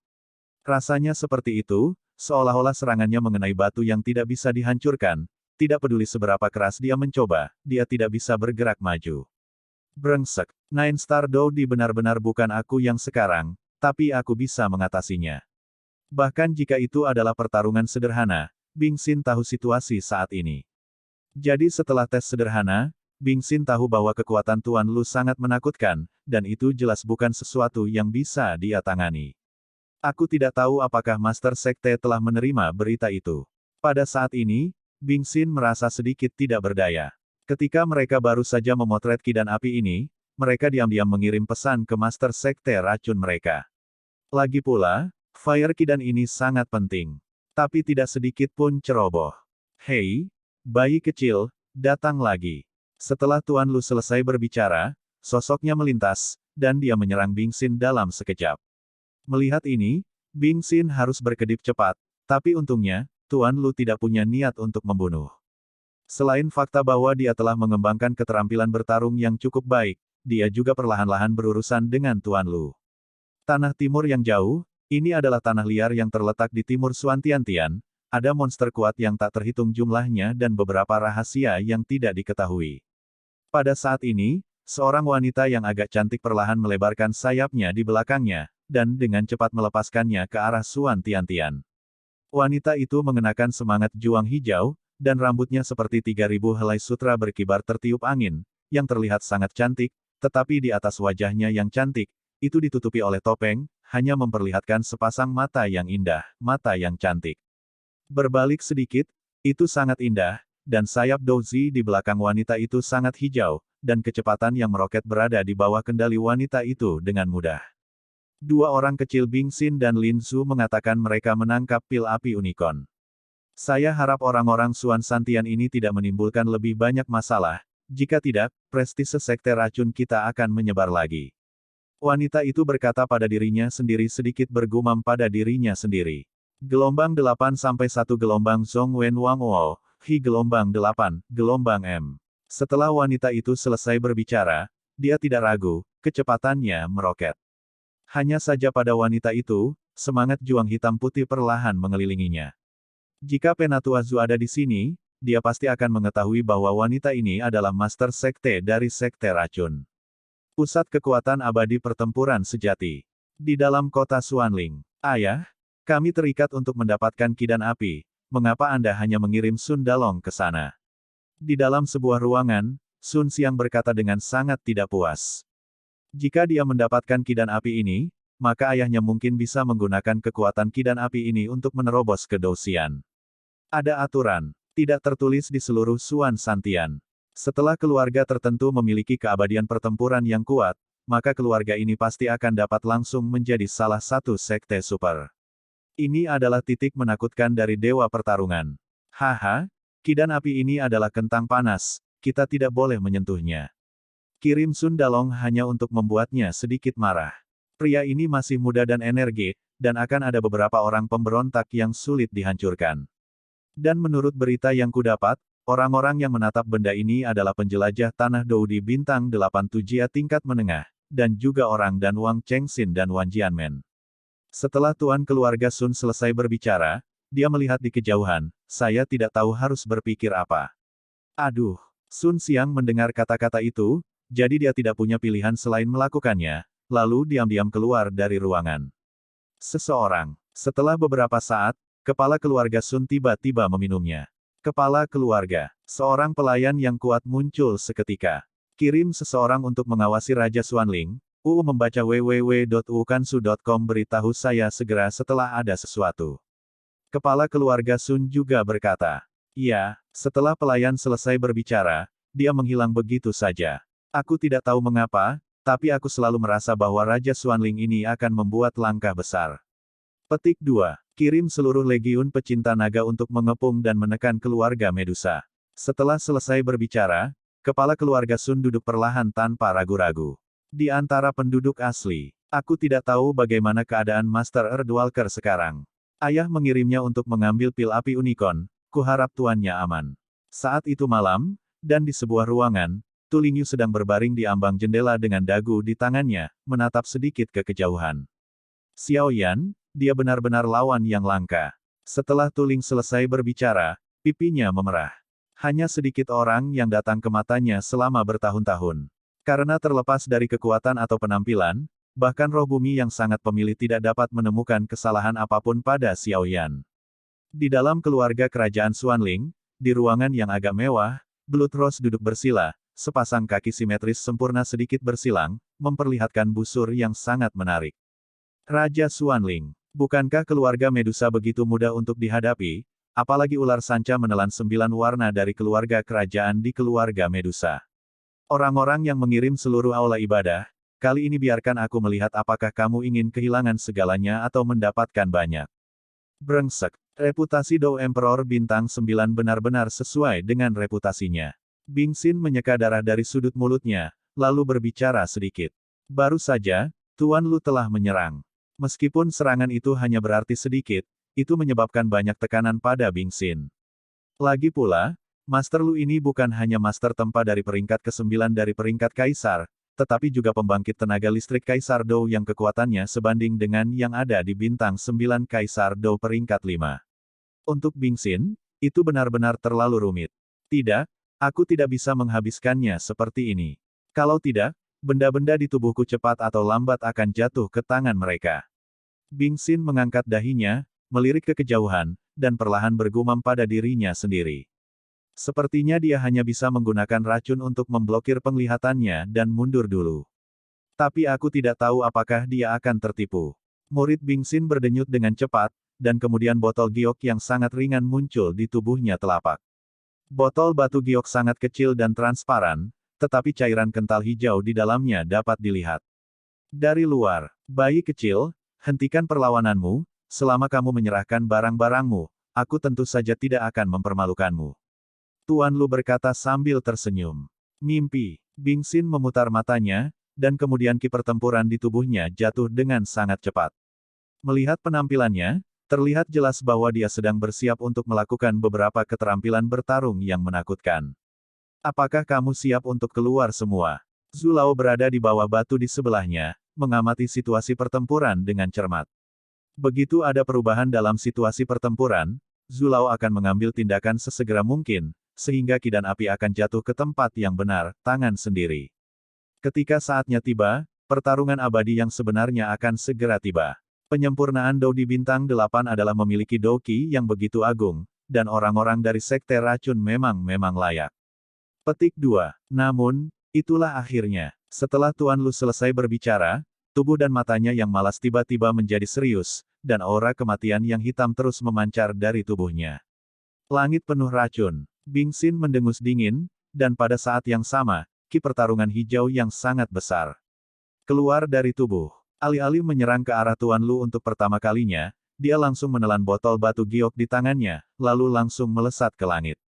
[SPEAKER 2] Rasanya seperti itu, seolah-olah serangannya mengenai batu yang tidak bisa dihancurkan, tidak peduli seberapa keras dia mencoba, dia tidak bisa bergerak maju. Brengsek, Nine Star Dodi benar-benar bukan aku yang sekarang, tapi aku bisa mengatasinya. Bahkan jika itu adalah pertarungan sederhana, Bing Xin tahu situasi saat ini. Jadi setelah tes sederhana, Bing Xin tahu bahwa kekuatan Tuan Lu sangat menakutkan, dan itu jelas bukan sesuatu yang bisa dia tangani. Aku tidak tahu apakah Master Sekte telah menerima berita itu. Pada saat ini, Bing Xin merasa sedikit tidak berdaya. Ketika mereka baru saja memotret kidan api ini, mereka diam-diam mengirim pesan ke Master Sekte racun mereka. Lagi pula, Fire Kidan ini sangat penting. Tapi tidak sedikit pun ceroboh. Hei, bayi kecil, datang lagi. Setelah Tuan Lu selesai berbicara, sosoknya melintas, dan dia menyerang Bing Xin dalam sekejap. Melihat ini, Bing Xin harus berkedip cepat, tapi untungnya, Tuan Lu tidak punya niat untuk membunuh. Selain fakta bahwa dia telah mengembangkan keterampilan bertarung yang cukup baik, dia juga perlahan-lahan berurusan dengan Tuan Lu. Tanah timur yang jauh, ini adalah tanah liar yang terletak di timur Suantiantian, ada monster kuat yang tak terhitung jumlahnya dan beberapa rahasia yang tidak diketahui. Pada saat ini, seorang wanita yang agak cantik perlahan melebarkan sayapnya di belakangnya, dan dengan cepat melepaskannya ke arah Suan Tiantian. Wanita itu mengenakan semangat juang hijau, dan rambutnya seperti 3.000 helai sutra berkibar tertiup angin, yang terlihat sangat cantik, tetapi di atas wajahnya yang cantik, itu ditutupi oleh topeng, hanya memperlihatkan sepasang mata yang indah, mata yang cantik. Berbalik sedikit, itu sangat indah, dan sayap Douzi di belakang wanita itu sangat hijau, dan kecepatan yang meroket berada di bawah kendali wanita itu dengan mudah. Dua orang kecil Bing Xin dan Lin Zhu mengatakan mereka menangkap pil api unicorn. Saya harap orang-orang Suan Santian ini tidak menimbulkan lebih banyak masalah, jika tidak, prestise sekte racun kita akan menyebar lagi. Wanita itu berkata pada dirinya sendiri sedikit bergumam pada dirinya sendiri. Gelombang 8 sampai 1 gelombang Zhong Wen Wang Wo, Hi gelombang 8, gelombang M. Setelah wanita itu selesai berbicara, dia tidak ragu, kecepatannya meroket. Hanya saja pada wanita itu, semangat juang hitam putih perlahan mengelilinginya. Jika Penatua Zhu ada di sini, dia pasti akan mengetahui bahwa wanita ini adalah master sekte dari sekte racun. Pusat kekuatan abadi pertempuran sejati. Di dalam kota Xuanling. Ayah, kami terikat untuk mendapatkan kidan api, mengapa Anda hanya mengirim Sun Dalong ke sana? Di dalam sebuah ruangan, Sun Xiang berkata dengan sangat tidak puas. Jika dia mendapatkan kidan api ini, maka ayahnya mungkin bisa menggunakan kekuatan kidan api ini untuk menerobos ke Douxian. Ada aturan, tidak tertulis di seluruh Suan Santian. Setelah keluarga tertentu memiliki keabadian pertempuran yang kuat, maka keluarga ini pasti akan dapat langsung menjadi salah satu sekte super. Ini adalah titik menakutkan dari dewa pertarungan. Haha, kidan api ini adalah kentang panas, kita tidak boleh menyentuhnya. Kirim Sun Dalong hanya untuk membuatnya sedikit marah. Pria ini masih muda dan energi, dan akan ada beberapa orang pemberontak yang sulit dihancurkan. Dan menurut berita yang kudapat, orang-orang yang menatap benda ini adalah penjelajah tanah Dou di bintang 8 Tujia tingkat menengah, dan juga orang dan Wang Chengxin dan Wan Jianmen. Setelah tuan keluarga Sun selesai berbicara, dia melihat di kejauhan, saya tidak tahu harus berpikir apa. Aduh, Sun Xiang mendengar kata-kata itu, jadi dia tidak punya pilihan selain melakukannya, lalu diam-diam keluar dari ruangan. Seseorang. Setelah beberapa saat, kepala keluarga Sun tiba-tiba meminumnya. Kepala keluarga. Seorang pelayan yang kuat muncul seketika. Kirim seseorang untuk mengawasi Raja Xuanling. Membaca www.ukansu.com beritahu saya segera setelah ada sesuatu. Kepala keluarga Sun juga berkata. Ya, setelah pelayan selesai berbicara, dia menghilang begitu saja. Aku tidak tahu mengapa, tapi aku selalu merasa bahwa Raja Xuanling ini akan membuat langkah besar. Petik 2. Kirim seluruh legiun pecinta naga untuk mengepung dan menekan keluarga Medusa. Setelah selesai berbicara, kepala keluarga Sun duduk perlahan tanpa ragu-ragu. Di antara penduduk asli, aku tidak tahu bagaimana keadaan Master Earthwalker sekarang. Ayah mengirimnya untuk mengambil pil api unicorn, kuharap tuannya aman. Saat itu malam, dan di sebuah ruangan, Tu Lingyu sedang berbaring di ambang jendela dengan dagu di tangannya, menatap sedikit ke kejauhan. Xiao Yan, dia benar-benar lawan yang langka. Setelah Tu Ling selesai berbicara, pipinya memerah. Hanya sedikit orang yang datang ke matanya selama bertahun-tahun. Karena terlepas dari kekuatan atau penampilan, bahkan roh bumi yang sangat pemilih tidak dapat menemukan kesalahan apapun pada Xiao Yan. Di dalam keluarga kerajaan Xuanling, di ruangan yang agak mewah, Blood Rose duduk bersila, sepasang kaki simetris sempurna sedikit bersilang, memperlihatkan busur yang sangat menarik. Raja Xuanling. Bukankah keluarga Medusa begitu mudah untuk dihadapi, apalagi ular sanca menelan 9 warna dari keluarga kerajaan di keluarga Medusa. Orang-orang yang mengirim seluruh aula ibadah, kali ini biarkan aku melihat apakah kamu ingin kehilangan segalanya atau mendapatkan banyak. Brengsek, reputasi Dou Emperor bintang 9 benar-benar sesuai dengan reputasinya. Bing Xin menyeka darah dari sudut mulutnya, lalu berbicara sedikit. Baru saja, Tuan Lu telah menyerang. Meskipun serangan itu hanya berarti sedikit, itu menyebabkan banyak tekanan pada Bing Xin. Lagi pula, Master Lu ini bukan hanya master tempa dari peringkat ke-9 dari peringkat Kaisar, tetapi juga pembangkit tenaga listrik Kaisar Dou yang kekuatannya sebanding dengan yang ada di bintang 9 Kaisar Dou peringkat 5. Untuk Bing Xin, itu benar-benar terlalu rumit. Tidak, Aku tidak bisa menghabiskannya seperti ini. Kalau tidak, benda-benda di tubuhku cepat atau lambat akan jatuh ke tangan mereka. Bing Xin mengangkat dahinya, melirik ke kejauhan, dan perlahan bergumam pada dirinya sendiri. Sepertinya dia hanya bisa menggunakan racun untuk memblokir penglihatannya dan mundur dulu. Tapi aku tidak tahu apakah dia akan tertipu. Murid Bing Xin berdenyut dengan cepat, dan kemudian botol giok yang sangat ringan muncul di tubuhnya telapak. Botol batu giok sangat kecil dan transparan, tetapi cairan kental hijau di dalamnya dapat dilihat. Dari luar, bayi kecil, hentikan perlawananmu, selama kamu menyerahkan barang-barangmu, aku tentu saja tidak akan mempermalukanmu. Tuan Lu berkata sambil tersenyum. Mimpi. Bing Xin memutar matanya, dan kemudian ki pertempuran di tubuhnya jatuh dengan sangat cepat. Melihat penampilannya, terlihat jelas bahwa dia sedang bersiap untuk melakukan beberapa keterampilan bertarung yang menakutkan. Apakah kamu siap untuk keluar semua? Zulao berada di bawah batu di sebelahnya, mengamati situasi pertempuran dengan cermat. Begitu ada perubahan dalam situasi pertempuran, Zulao akan mengambil tindakan sesegera mungkin, sehingga ki dan api akan jatuh ke tempat yang benar, tangan sendiri. Ketika saatnya tiba, pertarungan abadi yang sebenarnya akan segera tiba. Penyempurnaan Dou di Bintang 8 adalah memiliki Dou Qi yang begitu agung, dan orang-orang dari Sekte Racun memang layak. Petik 2. Namun, itulah akhirnya. Setelah Tuan Lu selesai berbicara, tubuh dan matanya yang malas tiba-tiba menjadi serius, dan aura kematian yang hitam terus memancar dari tubuhnya. Langit penuh racun. Bing Xin mendengus dingin, dan pada saat yang sama, ki pertarungan hijau yang sangat besar keluar dari tubuh. Alih-alih menyerang ke arah Tuan Lu untuk pertama kalinya, dia langsung menelan botol batu giok di tangannya, lalu langsung melesat ke langit.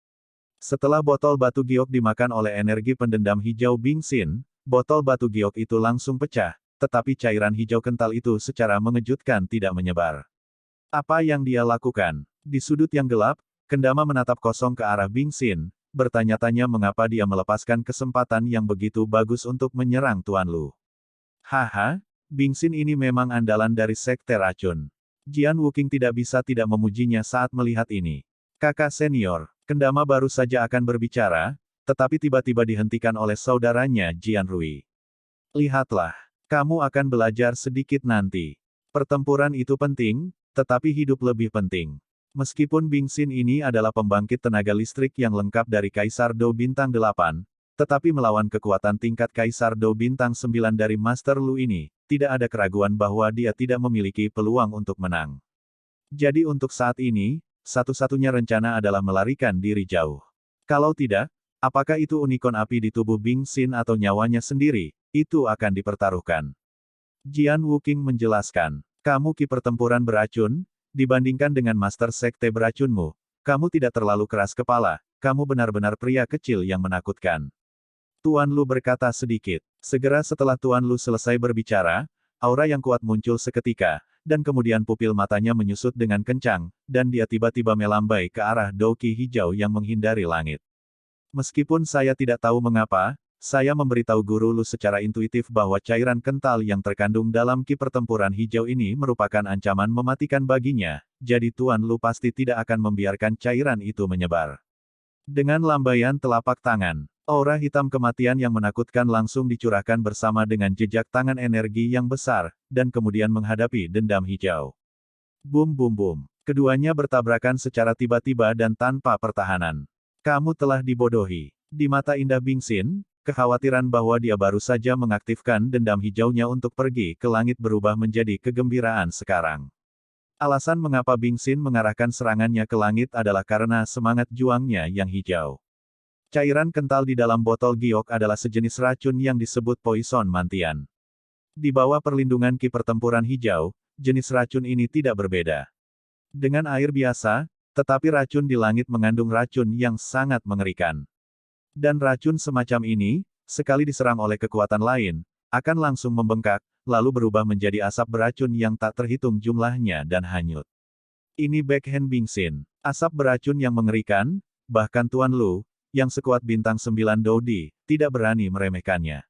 [SPEAKER 2] Setelah botol batu giok dimakan oleh energi pendendam hijau Bing Xin, botol batu giok itu langsung pecah, tetapi cairan hijau kental itu secara mengejutkan tidak menyebar. Apa yang dia lakukan? Di sudut yang gelap, Kendama menatap kosong ke arah Bing Xin, bertanya-tanya mengapa dia melepaskan kesempatan yang begitu bagus untuk menyerang Tuan Lu. Haha, Bing Xin ini memang andalan dari Sekte Racun. Jian Wuqing tidak bisa tidak memujinya saat melihat ini. Kakak senior, Kendama baru saja akan berbicara, tetapi tiba-tiba dihentikan oleh saudaranya Jian Rui. Lihatlah, kamu akan belajar sedikit nanti. Pertempuran itu penting, tetapi hidup lebih penting. Meskipun Bing Xin ini adalah pembangkit tenaga listrik yang lengkap dari Kaisar Dou Bintang 8, tetapi melawan kekuatan tingkat Kaisar Dou Bintang 9 dari Master Lu ini, tidak ada keraguan bahwa dia tidak memiliki peluang untuk menang. Jadi untuk saat ini, satu-satunya rencana adalah melarikan diri jauh. Kalau tidak, apakah itu unicorn api di tubuh Bing Xin atau nyawanya sendiri, itu akan dipertaruhkan. Jian Wuqing menjelaskan, kamu ki pertempuran beracun, dibandingkan dengan Master Sekte beracunmu, kamu tidak terlalu keras kepala, kamu benar-benar pria kecil yang menakutkan. Tuan Lu berkata sedikit. Segera setelah Tuan Lu selesai berbicara, aura yang kuat muncul seketika, dan kemudian pupil matanya menyusut dengan kencang, dan dia tiba-tiba melambai ke arah Dou Qi hijau yang menghindari langit. Meskipun saya tidak tahu mengapa, saya memberitahu Guru Lu secara intuitif bahwa cairan kental yang terkandung dalam ki pertempuran hijau ini merupakan ancaman mematikan baginya, jadi Tuan Lu pasti tidak akan membiarkan cairan itu menyebar. Dengan lambaian telapak tangan, aura hitam kematian yang menakutkan langsung dicurahkan bersama dengan jejak tangan energi yang besar, dan kemudian menghadapi dendam hijau. Bum bum bum. Keduanya bertabrakan secara tiba-tiba dan tanpa pertahanan. Kamu telah dibodohi. Di mata indah Bing Xin, kekhawatiran bahwa dia baru saja mengaktifkan dendam hijaunya untuk pergi ke langit berubah menjadi kegembiraan sekarang. Alasan mengapa Bing Xin mengarahkan serangannya ke langit adalah karena semangat juangnya yang hijau. Cairan kental di dalam botol giok adalah sejenis racun yang disebut poison mantian. Di bawah perlindungan ki pertempuran hijau, jenis racun ini tidak berbeda dengan air biasa, tetapi racun di langit mengandung racun yang sangat mengerikan. Dan racun semacam ini, sekali diserang oleh kekuatan lain, akan langsung membengkak, lalu berubah menjadi asap beracun yang tak terhitung jumlahnya dan hanyut. Ini backhand Bing Xin. Asap beracun yang mengerikan, bahkan Tuan Lu, yang sekuat bintang 9 Dodi, tidak berani meremehkannya.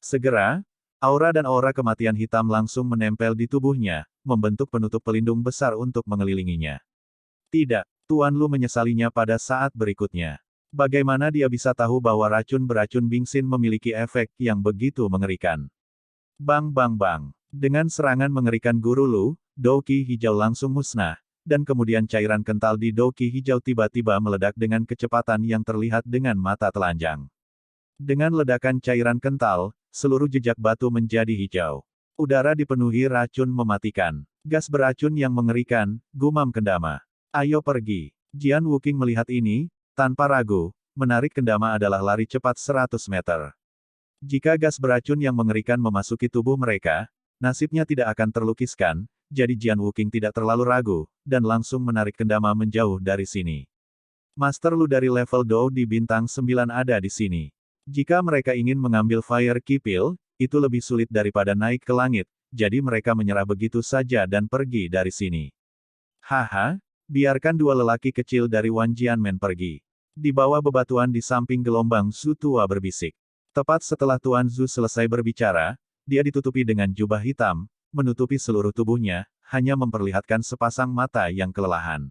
[SPEAKER 2] Segera, aura dan aura kematian hitam langsung menempel di tubuhnya, membentuk penutup pelindung besar untuk mengelilinginya. Tidak, Tuan Lu menyesalinya pada saat berikutnya. Bagaimana dia bisa tahu bahwa racun beracun Bingxin memiliki efek yang begitu mengerikan? Bang bang bang. Dengan serangan mengerikan Guru Lu, Douqi hijau langsung musnah, dan kemudian cairan kental di Douqi hijau tiba-tiba meledak dengan kecepatan yang terlihat dengan mata telanjang. Dengan ledakan cairan kental, seluruh jejak batu menjadi hijau. Udara dipenuhi racun mematikan. Gas beracun yang mengerikan, gumam kendama. Ayo pergi. Jian Wuqing melihat ini, tanpa ragu, menarik kendama adalah lari cepat 100 meter. Jika gas beracun yang mengerikan memasuki tubuh mereka, nasibnya tidak akan terlukiskan, jadi Jian Wuqing tidak terlalu ragu, dan langsung menarik kendama menjauh dari sini. Master Lu dari level Dou di bintang 9 ada di sini. Jika mereka ingin mengambil Fire Ki Pill, itu lebih sulit daripada naik ke langit, jadi mereka menyerah begitu saja dan pergi dari sini. Haha, biarkan dua lelaki kecil dari Wan Jianmen pergi. Di bawah bebatuan di samping gelombang Zhu tua berbisik. Tepat setelah Tuan Zhu selesai berbicara, dia ditutupi dengan jubah hitam, menutupi seluruh tubuhnya, hanya memperlihatkan sepasang mata yang kelelahan.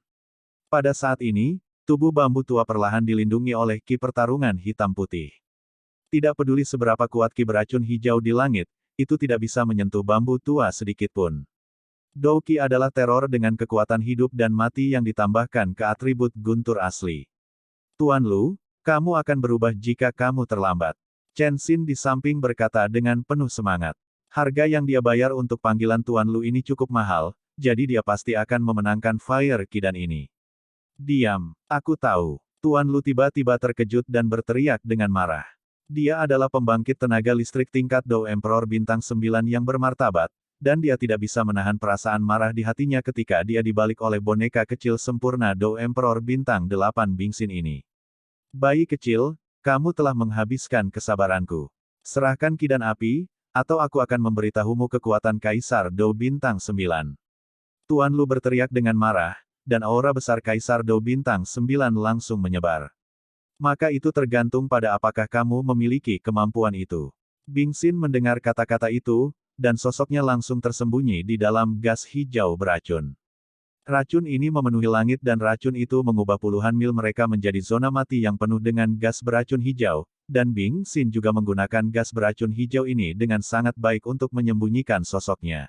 [SPEAKER 2] Pada saat ini, tubuh bambu tua perlahan dilindungi oleh ki pertarungan hitam putih. Tidak peduli seberapa kuat ki beracun hijau di langit, itu tidak bisa menyentuh bambu tua sedikitpun. Douqi adalah teror dengan kekuatan hidup dan mati yang ditambahkan ke atribut guntur asli. Tuan Lu, kamu akan berubah jika kamu terlambat. Chen Xin di samping berkata dengan penuh semangat. Harga yang dia bayar untuk panggilan Tuan Lu ini cukup mahal, jadi dia pasti akan memenangkan Fire Kidan ini. Diam, aku tahu. Tuan Lu tiba-tiba terkejut dan berteriak dengan marah. Dia adalah pembangkit tenaga listrik tingkat Dou Emperor bintang 9 yang bermartabat, dan dia tidak bisa menahan perasaan marah di hatinya ketika dia dibalik oleh boneka kecil sempurna Dou Emperor bintang 8 Bingxin ini. Bayi kecil, kamu telah menghabiskan kesabaranku. Serahkan ki dan api, atau aku akan memberitahumu kekuatan Kaisar Dou bintang 9. Tuan Lu berteriak dengan marah, dan aura besar Kaisar Dou bintang 9 langsung menyebar. Maka itu tergantung pada apakah kamu memiliki kemampuan itu. Bingxin mendengar kata-kata itu, dan sosoknya langsung tersembunyi di dalam gas hijau beracun. Racun ini memenuhi langit dan racun itu mengubah puluhan mil mereka menjadi zona mati yang penuh dengan gas beracun hijau, dan Bingxin juga menggunakan gas beracun hijau ini dengan sangat baik untuk menyembunyikan sosoknya.